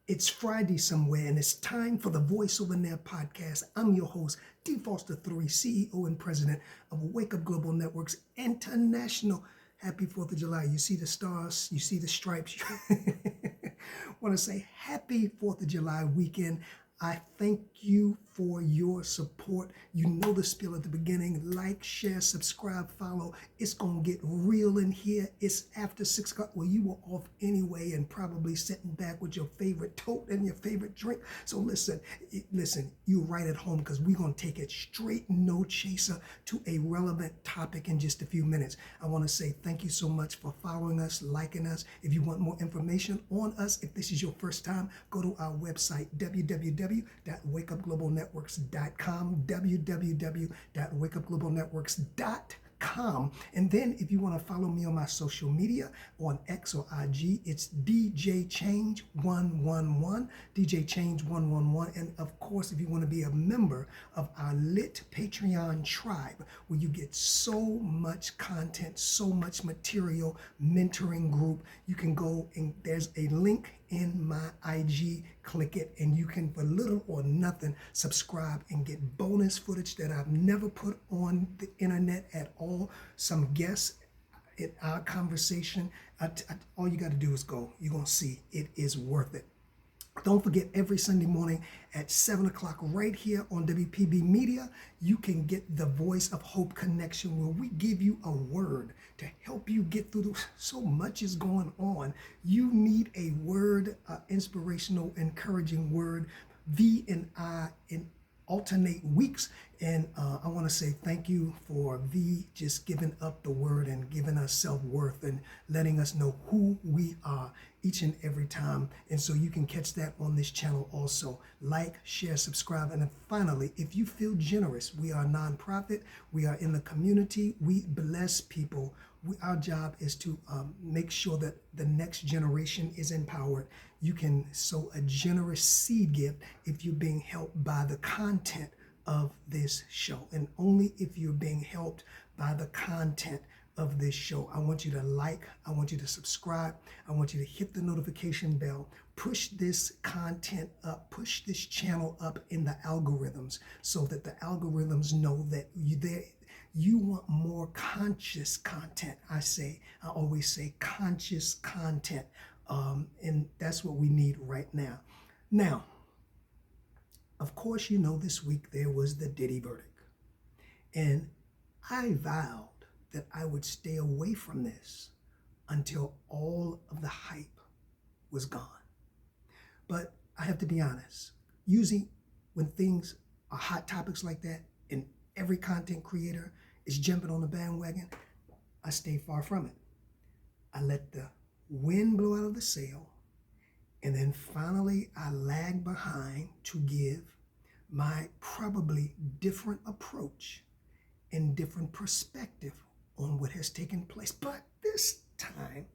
It's Friday somewhere, and it's time for the Voiceover Now Podcast. I'm your host, D. Foster III, CEO and President of Wake Up Global Networks International. Happy 4th of July. You see the stars, you see the stripes. Want to say happy 4th of July weekend. I thank you for your support. You know the spiel at the beginning. Like, share, subscribe, follow. It's going to get real in here. It's after 6 o'clock. Well, you were off anyway and probably sitting back with your favorite tote and your favorite drink. So listen, you're right at home because we're going to take it straight, no chaser, to a relevant topic in just a few minutes. I want to say thank you so much for following us, liking us. If you want more information on us, if this is your first time, go to our website, www.wakeupglobalnetworks.com, www.wakeupglobalnetworks.com. And then if you want to follow me on my social media, on X or IG, it's DJ Change 111, DJ Change 111. And of course, if you want to be a member of our lit Patreon tribe, where you get so much content, so much material, mentoring group, you can go and there's a link in my IG, click it, and you can, for little or nothing, subscribe and get bonus footage that I've never put on the internet at all. Some guests in our conversation. All you got to do is go. You're going to see it is worth it. Don't forget, every Sunday morning at 7 o'clock right here on WPB Media, you can get the Voice of Hope Connection, where we give you a word to help you get through so much is going on. You need a word, inspirational, encouraging word, V and I, in alternate weeks. And I want to say thank you for V just giving up the word and giving us self-worth and letting us know who we are each and every time. And so you can catch that on this channel also. Like, share, subscribe. And then finally, if you feel generous, we are a nonprofit. We are in the community. We bless people. Our job is to make sure that the next generation is empowered. You can sow a generous seed gift if you're being helped by the content of this show, and only if you're being helped by the content of this show. I want you to like, I want you to subscribe, I want you to hit the notification bell, push this content up, push this channel up in the algorithms so that the algorithms know that you want more conscious content. I always say conscious content. And that's what we need right now. Now, of course, you know, this week there was the Diddy verdict. And I vowed that I would stay away from this until all of the hype was gone. But I have to be honest, usually when things are hot topics like that and every content creator is jumping on the bandwagon, I stay far from it. I let the wind blow out of the sail, and then finally I lag behind to give my probably different approach and different perspective on what has taken place. But this time,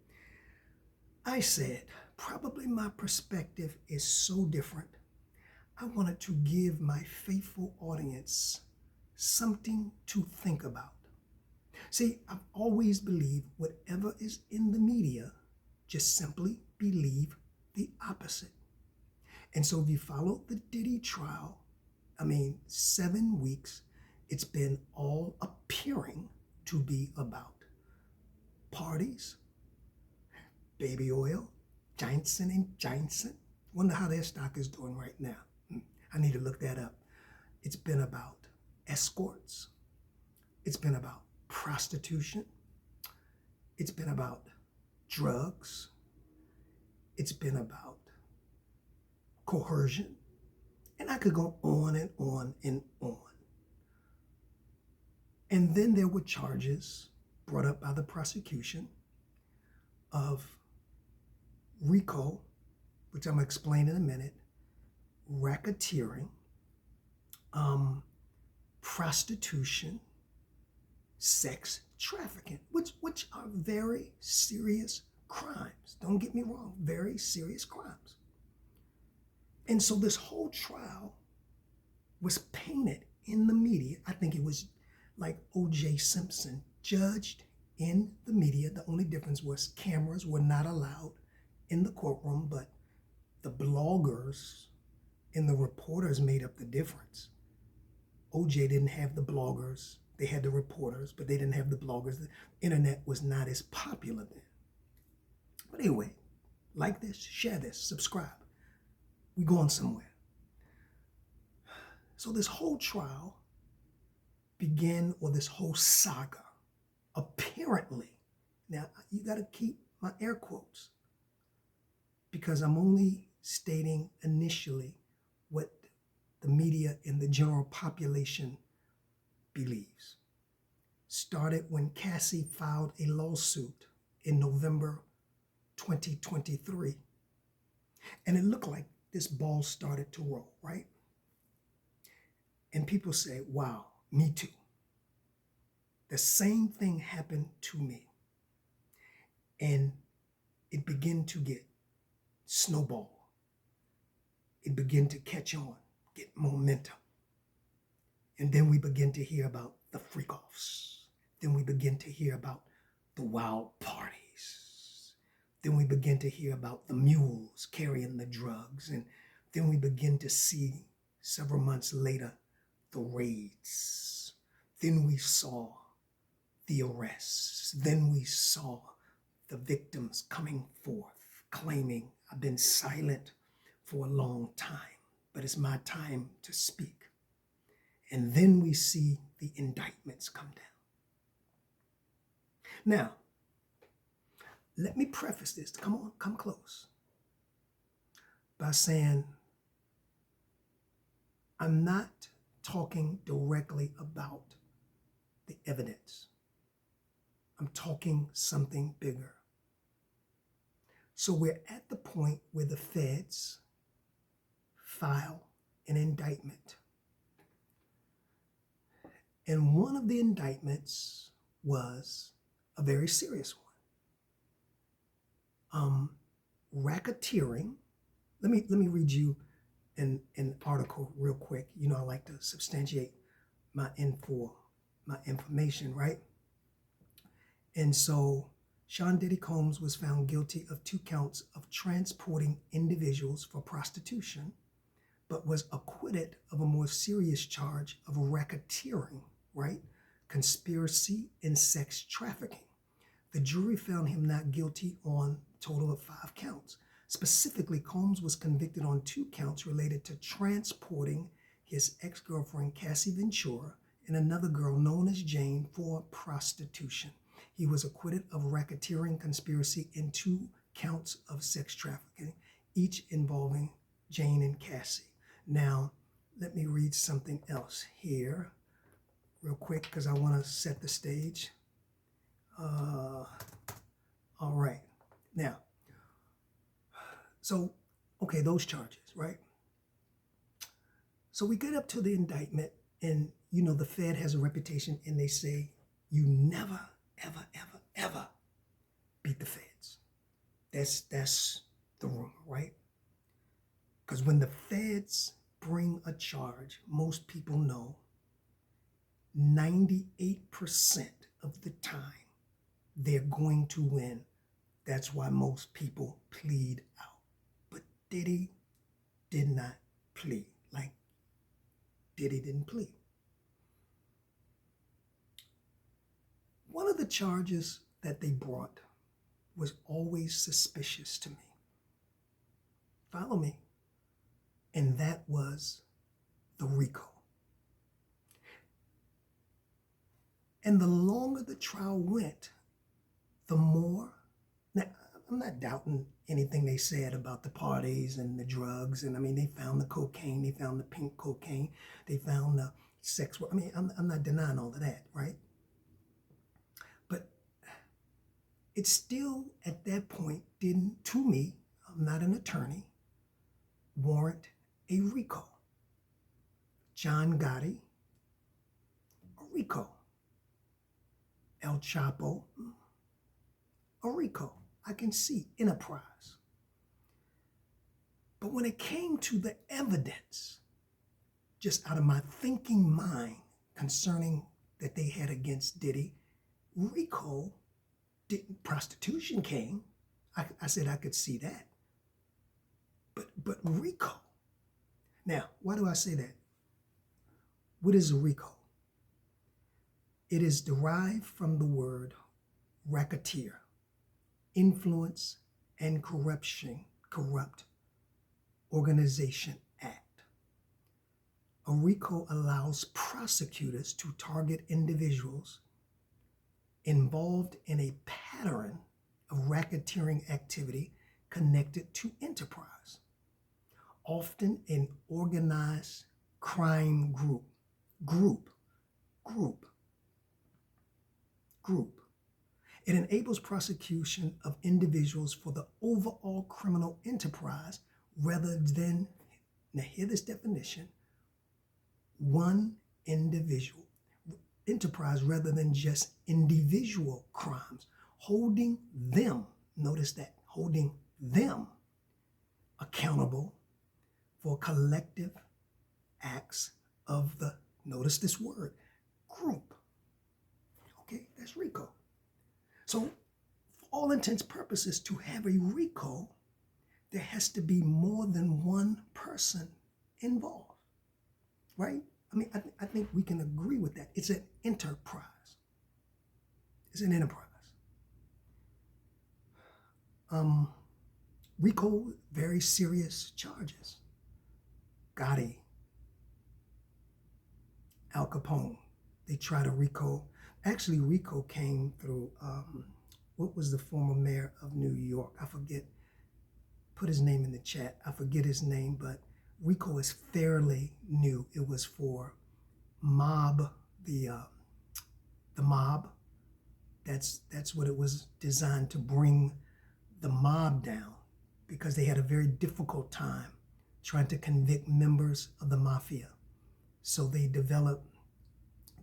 I said, probably my perspective is so different. I wanted to give my faithful audience something to think about. See, I've always believed whatever is in the media, just simply believe the opposite. And so if you follow the Diddy trial, 7 weeks, it's been all appearing to be about parties, baby oil, Johnson & Johnson. Wonder how their stock is doing right now. I need to look that up. It's been about escorts. It's been about prostitution. It's been about drugs. It's been about coercion. And I could go on and on and on. And then there were charges brought up by the prosecution of RICO, which I'm going to explain in a minute, racketeering, prostitution, sex trafficking, which are very serious crimes. Don't get me wrong, very serious crimes. And so this whole trial was painted in the media. I think it was like O.J. Simpson, judged in the media. The only difference was cameras were not allowed in the courtroom, but the bloggers and the reporters made up the difference. OJ didn't have the bloggers. They had the reporters, but they didn't have the bloggers. The internet was not as popular then. But anyway, like this, share this, subscribe. We going somewhere. So this whole trial began, or this whole saga, apparently, now you got to keep my air quotes, because I'm only stating initially what the media and the general population believes. Started when Cassie filed a lawsuit in November 2023. And it looked like this ball started to roll, right? And people say, wow, me too. The same thing happened to me. And it began to get snowball. It began to catch on, get momentum. And then we begin to hear about the freak-offs. Then we begin to hear about the wild parties. Then we begin to hear about the mules carrying the drugs. And then we begin to see, several months later, the raids. Then we saw the arrests. Then we saw the victims coming forth, claiming, I've been silent for a long time, but it's my time to speak. And then we see the indictments come down. Now, let me preface this, come close, by saying I'm not talking directly about the evidence. I'm talking something bigger. So we're at the point where the feds file an indictment. And one of the indictments was a very serious one. Racketeering. Let me read you an article real quick. You know, I like to substantiate my information, right? And so Sean Diddy Combs was found guilty of 2 counts of transporting individuals for prostitution, but was acquitted of a more serious charge of racketeering, right? Conspiracy and sex trafficking. The jury found him not guilty on a total of 5 counts. Specifically, Combs was convicted on 2 counts related to transporting his ex-girlfriend, Cassie Ventura, and another girl known as Jane for prostitution. He was acquitted of racketeering, conspiracy, and 2 counts of sex trafficking, each involving Jane and Cassie. Now, let me read something else here real quick because I want to set the stage. All right. Now, so, okay, those charges, right? So we get up to the indictment, and, you know, the Fed has a reputation, and they say, you never, ever, ever, ever beat the feds. That's the rumor, right? Because when the feds bring a charge, most people know 98% of the time they're going to win. That's why most people plead out. But Diddy did not plead. Like, Diddy didn't plead. One of the charges that they brought was always suspicious to me. Follow me. And that was the RICO. And the longer the trial went, the more, now I'm not doubting anything they said about the parties and the drugs. And I mean, they found the cocaine, they found the pink cocaine, they found the sex. I mean, I'm not denying all of that, right? But it still, at that point, didn't, to me, I'm not an attorney, warrant a RICO. John Gotti, a RICO. El Chapo, a RICO. I can see enterprise. But when it came to the evidence, just out of my thinking mind concerning that they had against Diddy, RICO didn't, prostitution came. I said I could see that. But RICO. Now, why do I say that? What is a RICO? It is derived from the word racketeer, influence and corrupt organization act. A RICO allows prosecutors to target individuals involved in a pattern of racketeering activity connected to enterprise, often an organized crime group. It enables prosecution of individuals for the overall criminal enterprise rather than, now hear this definition, one individual enterprise rather than just individual crimes, holding them, notice that, holding them accountable for collective acts of the, notice this word, group. Okay, that's RICO. So for all intents and purposes, to have a RICO, there has to be more than one person involved, right? I mean, I think we can agree with that. It's an enterprise. It's an enterprise. RICO, very serious charges. Gotti, Al Capone, they try to RICO. Actually, RICO came through, what was the former mayor of New York? I forget, put his name in the chat. I forget his name, but RICO is fairly new. It was for mob, the mob. That's what it was designed to bring the mob down, because they had a very difficult time trying to convict members of the mafia. So they developed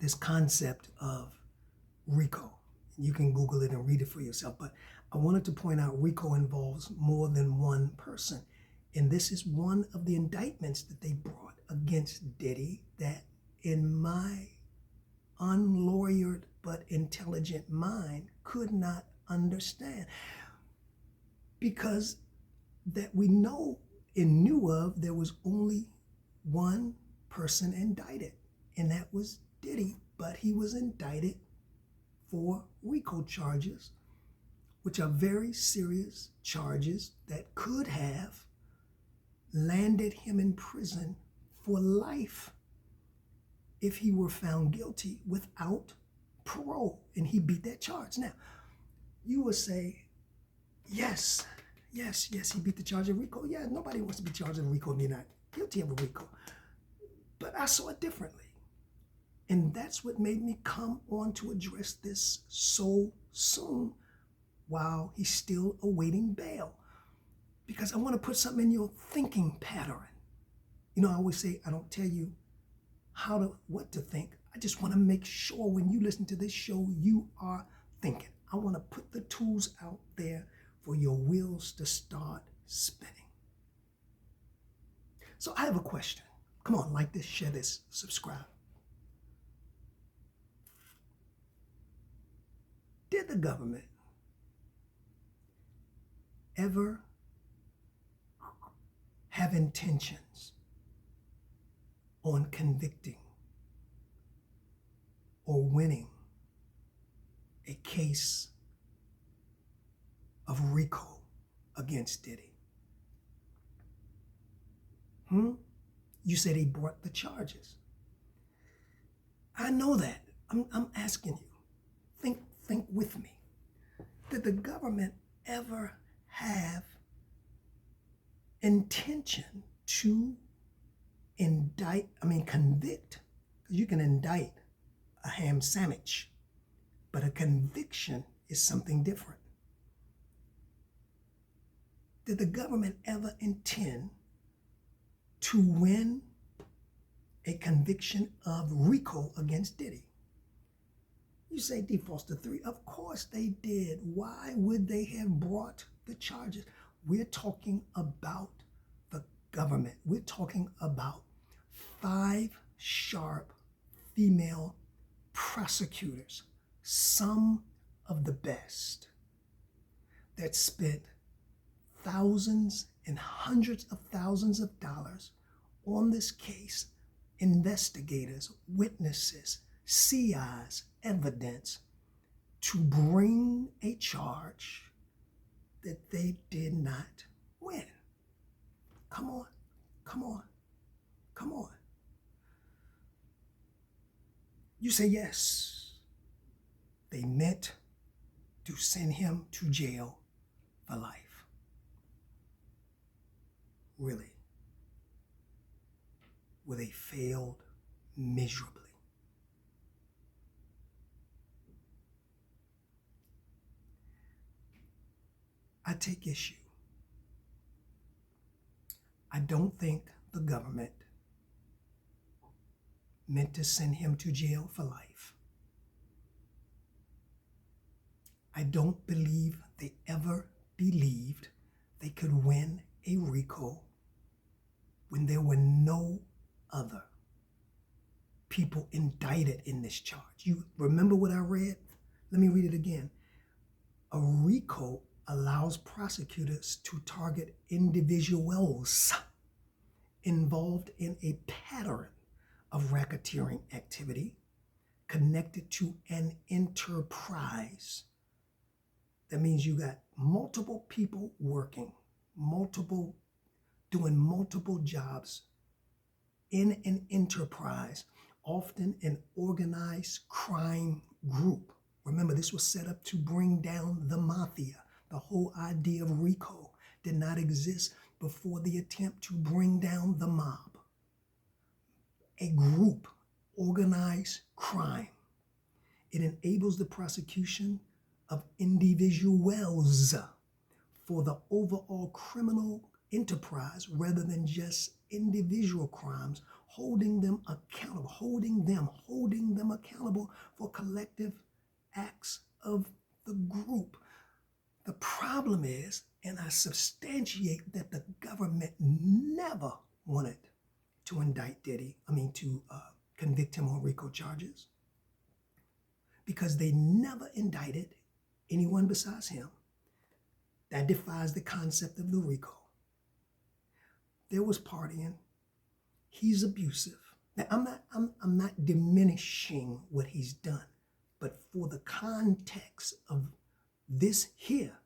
this concept of RICO. You can Google it and read it for yourself. But I wanted to point out RICO involves more than one person. And this is one of the indictments that they brought against Diddy that, in my unlawyered but intelligent mind, could not understand. Because that we know and knew of, there was only one person indicted, and that was Diddy. But he was indicted for RICO charges, which are very serious charges that could have landed him in prison for life if he were found guilty without parole, and he beat that charge. Now, you will say, yes, he beat the charge of RICO. Yeah, nobody wants to be charged of RICO and be not guilty of a RICO. But I saw it differently. And that's what made me come on to address this so soon while he's still awaiting bail. Because I want to put something in your thinking pattern. You know, I always say, I don't tell you what to think. I just want to make sure when you listen to this show, you are thinking. I want to put the tools out there for your wheels to start spinning. So I have a question. Come on, like this, share this, subscribe. Did the government ever have intentions on convicting or winning a case of RICO against Diddy? You said he brought the charges. I know that. I'm asking you. Think with me. Did the government ever have intention to convict? Because you can indict a ham sandwich, but a conviction is something different. Did the government ever intend to win a conviction of RICO against Diddy? You say D. Foster 3. Of course they did. Why would they have brought the charges? We're talking about the government. We're talking about 5 sharp female prosecutors, some of the best, that spent thousands and hundreds of thousands of dollars on this case, investigators, witnesses, CIs, evidence, to bring a charge that they did not win. Come on, come on, come on. You say yes. They meant to send him to jail for life. Really. Where they failed miserably. I take issue. I don't think the government meant to send him to jail for life. I don't believe they ever believed they could win a RICO when there were no other people indicted in this charge. You remember what I read? Let me read it again. A RICO allows prosecutors to target individuals involved in a pattern of racketeering activity connected to an enterprise. That means you got multiple people working, doing multiple jobs in an enterprise, often an organized crime group. Remember, this was set up to bring down the mafia. The whole idea of RICO did not exist before the attempt to bring down the mob. A group, organized crime. It enables the prosecution of individuals for the overall criminal enterprise rather than just individual crimes, holding them accountable for collective acts of the group. The problem is, and I substantiate that the government never wanted to convict him on RICO charges, because they never indicted anyone besides him. That defies the concept of the RICO. There was partying. He's abusive. Now, I'm not diminishing what he's done, but for the context of this here,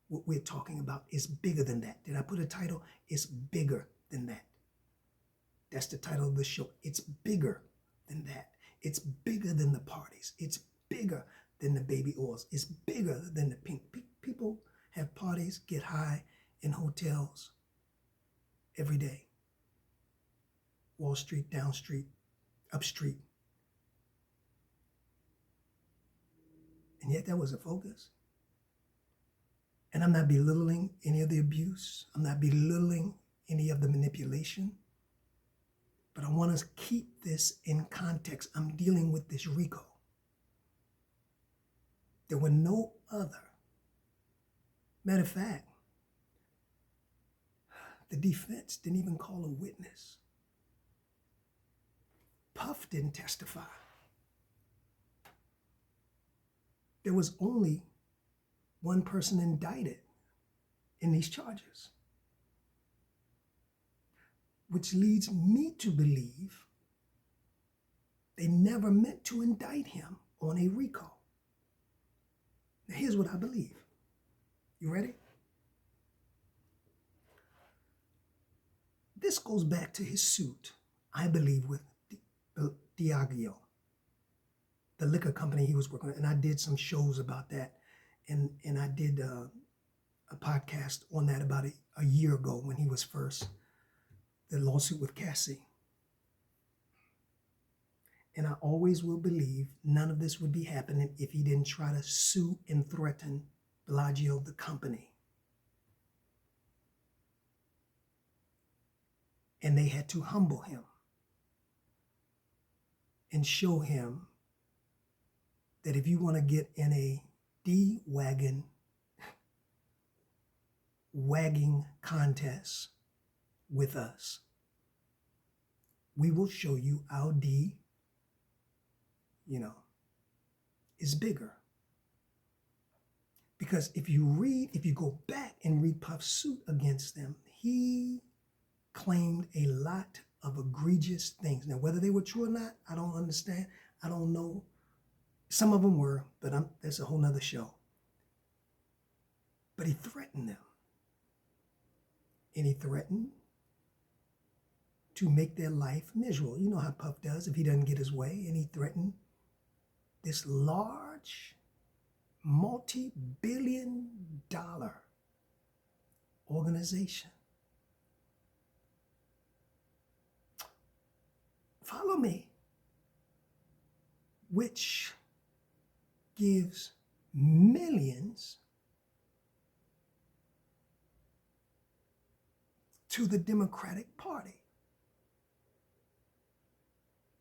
what we're talking about is bigger than that. Did I put a title? It's bigger than that. That's the title of the show. It's bigger than that. It's bigger than the parties. It's bigger than the baby oils. It's bigger than the pink. People have parties, get high in hotels every day. Wall Street, down street, up street. And yet that was a focus. And I'm not belittling any of the abuse. I'm not belittling any of the manipulation. But I want to keep this in context. I'm dealing with this RICO. There were no other. Matter of fact, the defense didn't even call a witness. Puff didn't testify. There was only one person indicted in these charges, which leads me to believe they never meant to indict him on a RICO. Now, here's what I believe. You ready? This goes back to his suit, I believe, with Diageo, the liquor company he was working with. And I did some shows about that. And I did a podcast on that about a year ago when he was first, the lawsuit with Cassie. And I always will believe none of this would be happening if he didn't try to sue and threaten Bellagio, the company. And they had to humble him and show him that if you want to get in a wagging contest with us, we will show you our D, is bigger. Because if you go back and read Puff's suit against them, he claimed a lot of egregious things. Now, whether they were true or not, I don't understand. I don't know. Some of them were, but that's a whole nother show. But he threatened them. And he threatened to make their life miserable. You know how Puff does if he doesn't get his way. And he threatened this large, multi-billion-dollar organization. Follow me, which gives millions to the Democratic Party.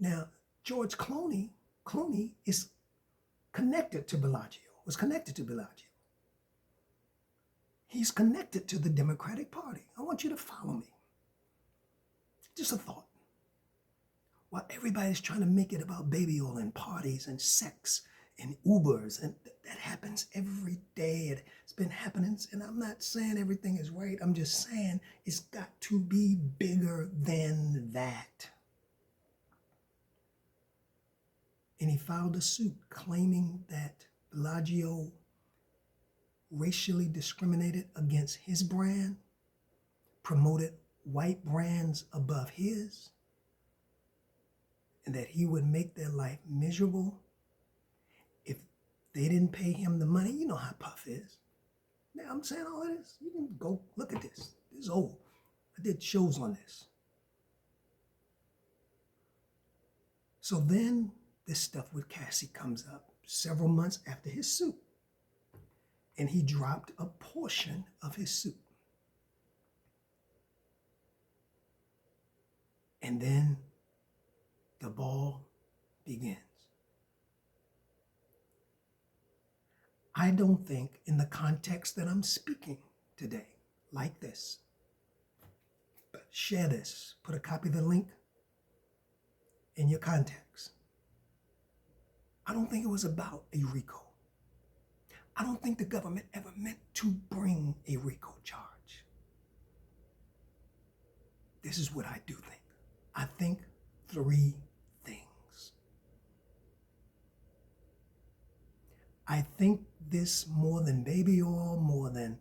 Now, George Clooney is connected to Bellagio, was connected to Bellagio. He's connected to the Democratic Party. I want you to follow me. Just a thought. While everybody's trying to make it about baby oil and parties and sex and Ubers, and that happens every day. It's been happening, and I'm not saying everything is right. I'm just saying it's got to be bigger than that. And he filed a suit claiming that Bellagio racially discriminated against his brand, promoted white brands above his, and that he would make their life miserable if they didn't pay him the money. You know how Puff is. Now, I'm saying all of this. You can go look at this. This is old. I did shows on this. So then this stuff with Cassie comes up several months after his suit. And he dropped a portion of his suit. And then the ball begins. I don't think in the context that I'm speaking today, like this, but share this, put a copy of the link in your contacts. I don't think it was about a RICO. I don't think the government ever meant to bring a RICO charge. This is what I do think. I think three things. I think this more than baby oil, more than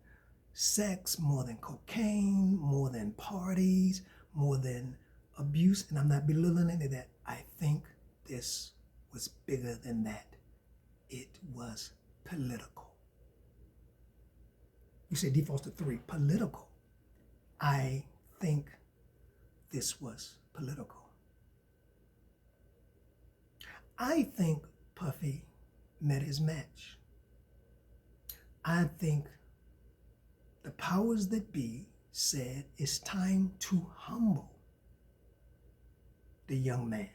sex, more than cocaine, more than parties, more than abuse, and I'm not belittling any of that. I think this was bigger than that. It was political. You say defaults to three, political. I think this was political. I think Puffy met his match. I think the powers that be said it's time to humble the young man.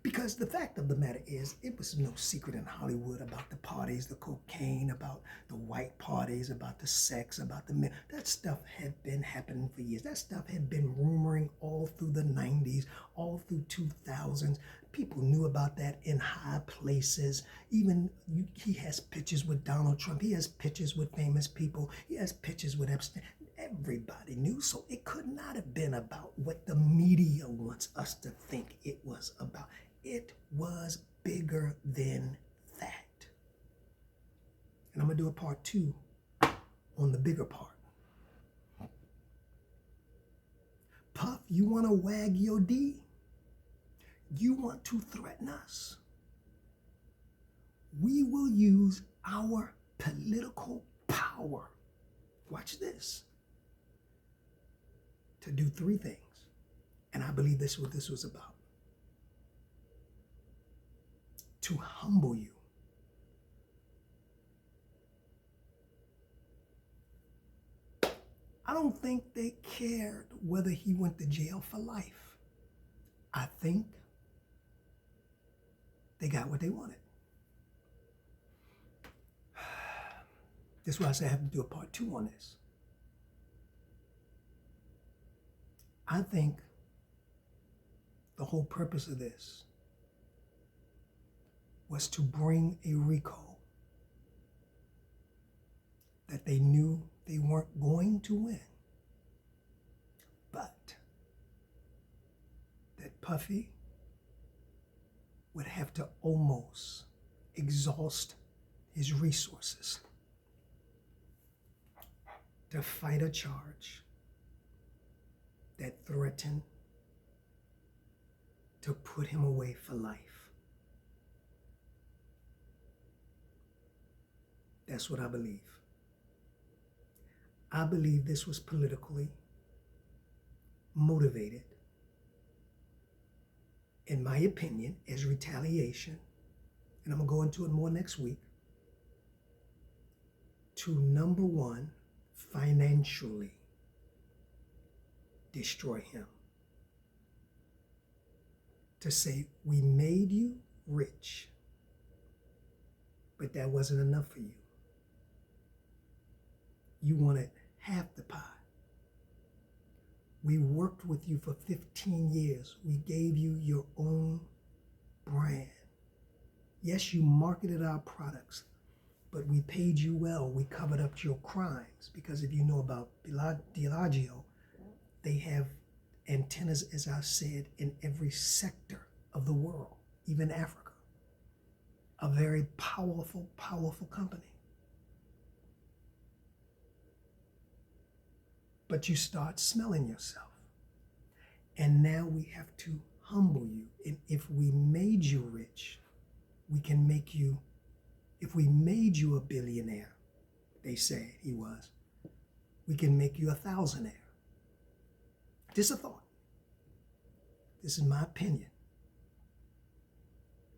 Because the fact of the matter is, it was no secret in Hollywood about the parties, the cocaine, about the white parties, about the sex, about the men. That stuff had been happening for years. That stuff had been rumoring all through the 90s, all through 2000s. People knew about that in high places. Even he has pictures with Donald Trump. He has pictures with famous people. He has pictures with Epstein. Everybody knew, so it could not have been about what the media wants us to think it was about. It was bigger than that. And I'm going to do a part 2 on the bigger part. Puff, you want to wag your D? You want to threaten us? We will use our political power. Watch this. To do 3 things. And I believe this is what this was about. To humble you. I don't think they cared whether he went to jail for life. I think they got what they wanted. That's why I say I have to do a part 2 on this. I think the whole purpose of this was to bring a RICO that they knew they weren't going to win, but that Puffy would have to almost exhaust his resources to fight a charge that threatened to put him away for life. That's what I believe. I believe this was politically motivated, in my opinion, as retaliation, and I'm going to go into it more next week, to number one, financially destroy him. To say, we made you rich, but that wasn't enough for you. You wanted half the pie. We worked with you for 15 years. We gave you your own brand. Yes, you marketed our products, but we paid you well. We covered up your crimes, because if you know about Diageo, they have antennas, as I said, in every sector of the world, even Africa. A very powerful, powerful company. But you start smelling yourself. And now we have to humble you. And if we made you rich, we can make you, if we made you a billionaire, they say he was, we can make you a thousandaire. Just a thought. This is my opinion.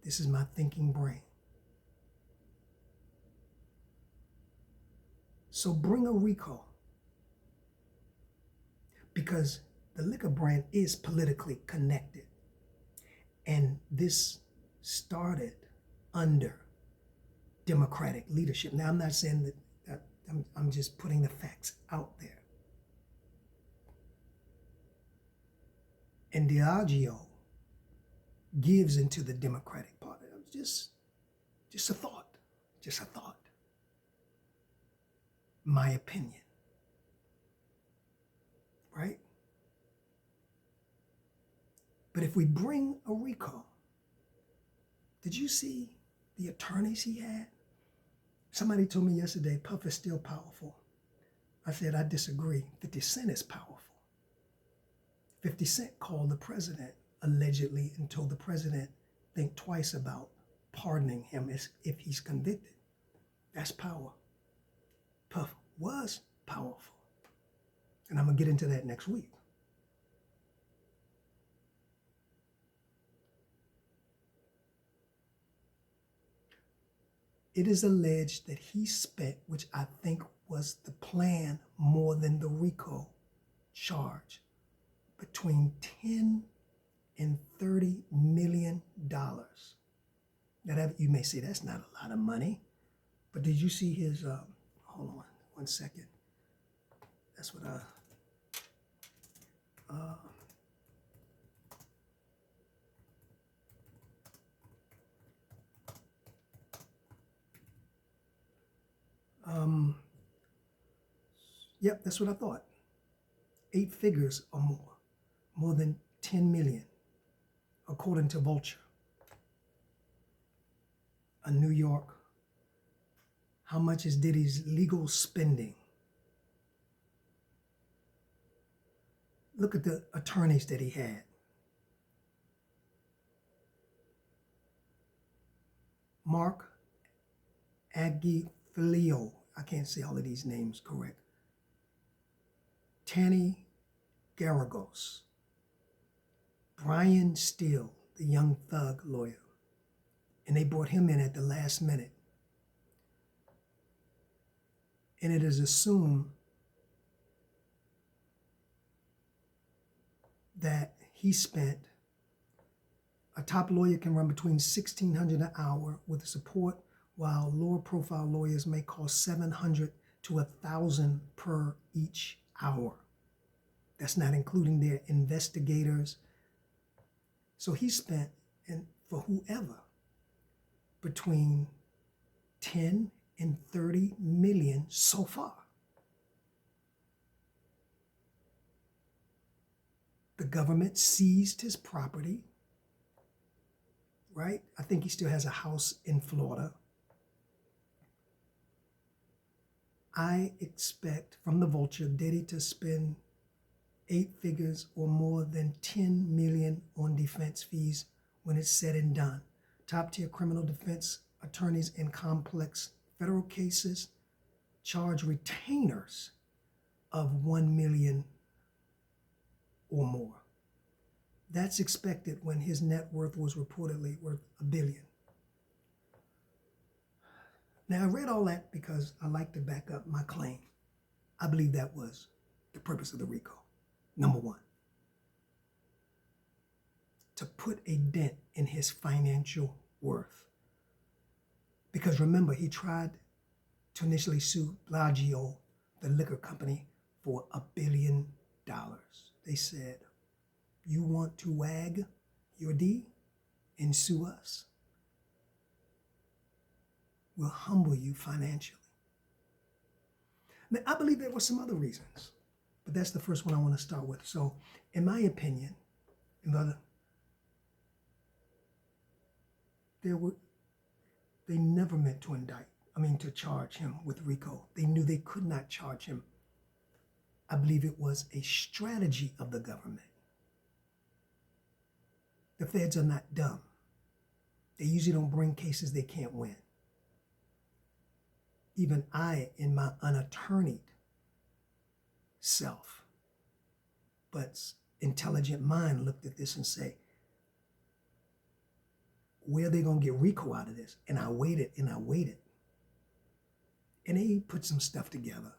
This is my thinking brain. So bring a recall. Because the liquor brand is politically connected. And this started under Democratic leadership. Now, I'm not saying that I'm just putting the facts out there. And Diageo gives into the Democratic Party. Just a thought. Just a thought. My opinion. Right? But if we bring a recall, did you see the attorneys he had? Somebody told me yesterday, Puff is still powerful. I said, I disagree. 50 Cent is powerful. 50 Cent called the president allegedly and told the president, think twice about pardoning him if he's convicted. That's power. Puff was powerful. And I'm going to get into that next week. It is alleged that he spent, which I think was the plan more than the RICO charge, between $10 and $30 million. Now, you may say that's not a lot of money, but did you see his, hold on 1 second. That's what yep, that's what I thought. 8 figures or more than 10 million, according to Vulture. A New York. How much is Diddy's legal spending? Look at the attorneys that he had. Mark Agifilio. I can't say all of these names correct. Tanny Garagos. Brian Steele, the young thug lawyer. And they brought him in at the last minute. And it is assumed that he spent, a top lawyer can run between $1,600 an hour with support, while lower profile lawyers may cost $700 to $1,000 per each hour. That's not including their investigators. So he spent, and for whoever, between $10 $130 million so far. The government seized his property, right? I think he still has a house in Florida. I expect from the Vulture Diddy to spend 8 figures or more than $10 million on defense fees when it's said and done. Top-tier criminal defense attorneys in complex federal cases charge retainers of $1 million or more. That's expected when his net worth was reportedly worth $1 billion. Now, I read all that because I like to back up my claim. I believe that was the purpose of the RICO. Number one, to put a dent in his financial worth. Because remember, he tried to initially sue Bellagio, the liquor company, for $1 billion. They said, you want to wag your D and sue us? We'll humble you financially. Now, I believe there were some other reasons, but that's the first one I want to start with. So, in my opinion, they never meant to to charge him with RICO. They knew they could not charge him. I believe it was a strategy of the government. The feds are not dumb. They usually don't bring cases they can't win. Even I, in my unattorneyed self, but intelligent mind, looked at this and say, where are they going to get RICO out of this? And I waited and I waited. And they put some stuff together.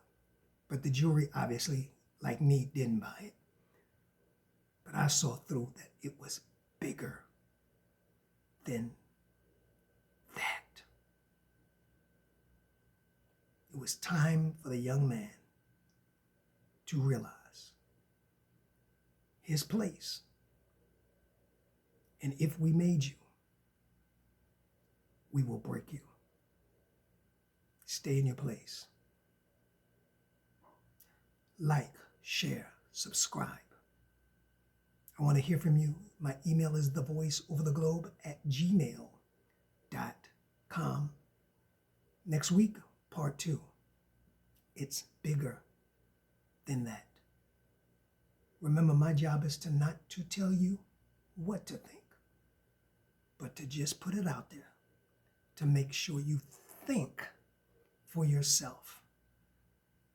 But the jury, obviously, like me, didn't buy it. But I saw through that it was bigger than that. It was time for the young man to realize his place. And if we made you, we will break you. Stay in your place. Like, share, subscribe. I want to hear from you. My email is thevoiceovertheglobe@gmail.com. Next week, part 2. It's bigger than that. Remember, my job is to not to tell you what to think, but to just put it out there to make sure you think for yourself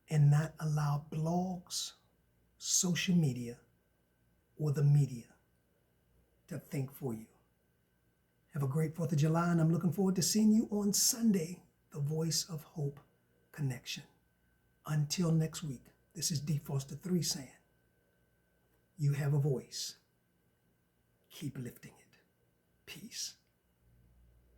and not allow blogs, social media, or the media to think for you. Have a great 4th of July, and I'm looking forward to seeing you on Sunday, the Voice of Hope Connection. Until next week, this is D. Foster 3 saying, you have a voice. Keep lifting it. Peace.